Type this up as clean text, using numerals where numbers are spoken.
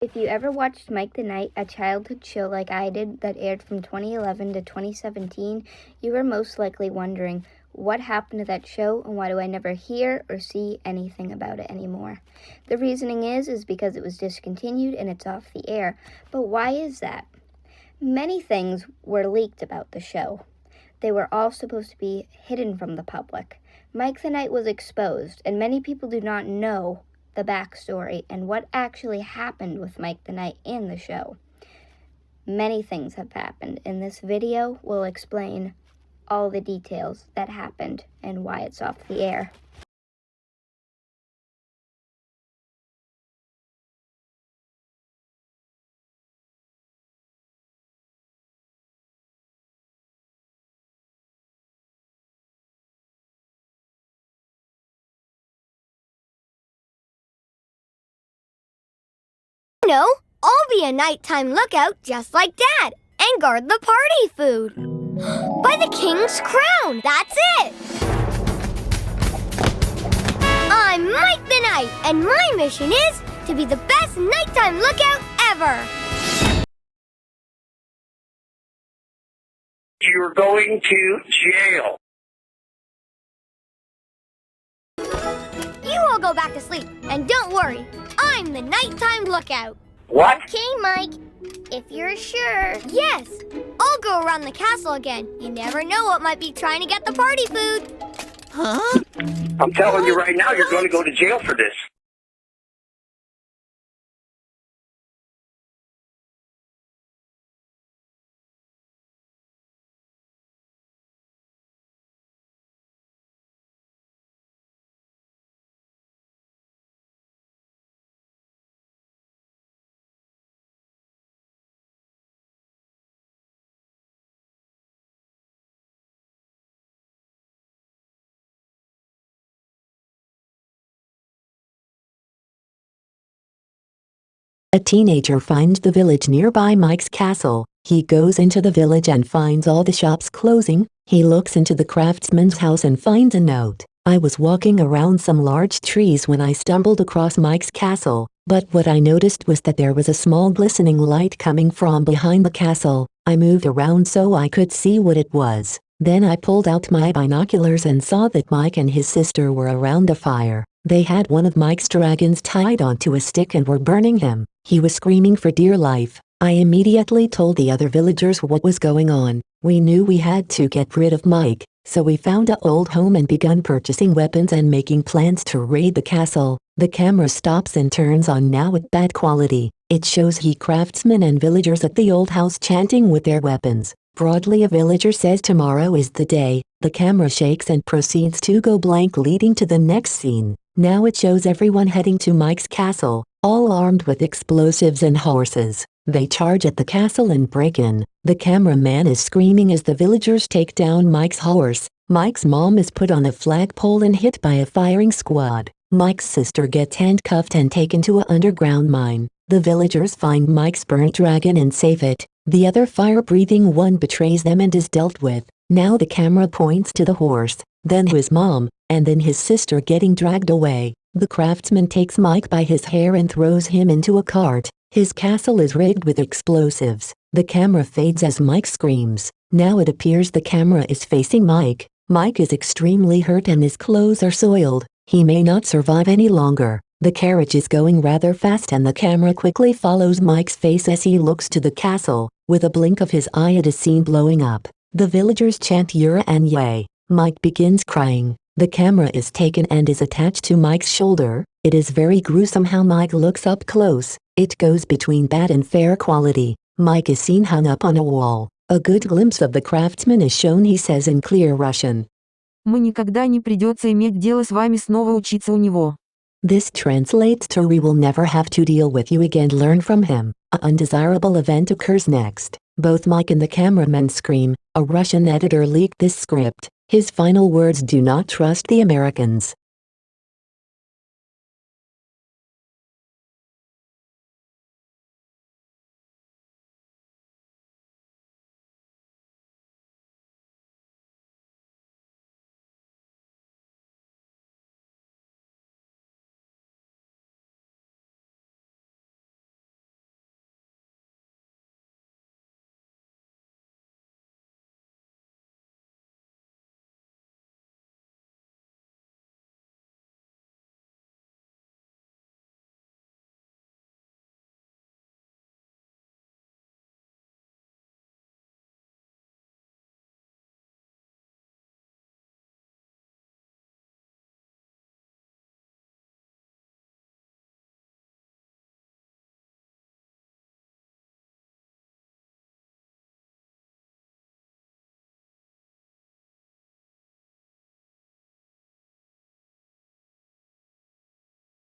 If you ever watched Mike the Knight, a childhood show like I did that aired from 2011 to 2017, you were most likely wondering, what happened to that show and why do I never hear or see anything about it anymore? The reasoning is because it was discontinued and it's off the air. But why is that? Many things were leaked about the show. They were all supposed to be hidden from the public. Mike the Knight was exposed, and many people do not know the backstory and what actually happened with Mike the Knight in the show. Many things have happened, and this video will explain all the details that happened and why it's off the air. No, I'll be a nighttime lookout just like Dad and guard the party food. By the king's crown, that's it! I'm Mike the Knight, and my mission is to be the best nighttime lookout ever! You're going to jail. You all go back to sleep, and don't worry, I'm the nighttime lookout. What? Okay, Mike, if you're sure. Yes, I'll go around the castle again. You never know what might be trying to get the party food. Huh? I'm telling you right now, you're going to go to jail for this. A teenager finds the village nearby Mike's castle. He goes into the village and finds all the shops closing. He looks into the craftsman's house and finds a note. I was walking around some large trees when I stumbled across Mike's castle, but what I noticed was that there was a small glistening light coming from behind the castle. I moved around so I could see what it was. Then I pulled out my binoculars and saw that Mike and his sister were around a fire. They had one of Mike's dragons tied onto a stick and were burning him. He was screaming for dear life. I immediately told the other villagers what was going on. We knew we had to get rid of Mike, so we found an old home and begun purchasing weapons and making plans to raid the castle. The camera stops and turns on now at bad quality. It shows craftsmen and villagers at the old house chanting with their weapons. Broadly, a villager says tomorrow is the day. The camera shakes and proceeds to go blank, leading to the next scene. Now it shows everyone heading to Mike's castle, all armed with explosives and horses. They charge at the castle and break in. The cameraman is screaming as the villagers take down Mike's horse. Mike's mom is put on a flagpole and hit by a firing squad. Mike's sister gets handcuffed and taken to an underground mine. The villagers find Mike's burnt dragon and save it. The other fire-breathing one betrays them and is dealt with. Now the camera points to the horse, then his mom, and then his sister getting dragged away. The craftsman takes Mike by his hair and throws him into a cart. His castle is rigged with explosives. The camera fades as Mike screams. Now it appears the camera is facing Mike. Mike is extremely hurt and his clothes are soiled. He may not survive any longer. The carriage is going rather fast and the camera quickly follows Mike's face as he looks to the castle. With a blink of his eye it is seen blowing up. The villagers chant Yura and Yay. Mike begins crying. The camera is taken and is attached to Mike's shoulder. It is very gruesome how Mike looks up close. It goes between bad and fair quality. Mike is seen hung up on a wall. A good glimpse of the craftsman is shown. He says in clear Russian, «Мы никогда не придется иметь дело с вами снова учиться у него». This translates to we will never have to deal with you again, learn from him. An undesirable event occurs next. Both Mike and the cameraman scream. A Russian editor leaked this script. His final words: do not trust the Americans.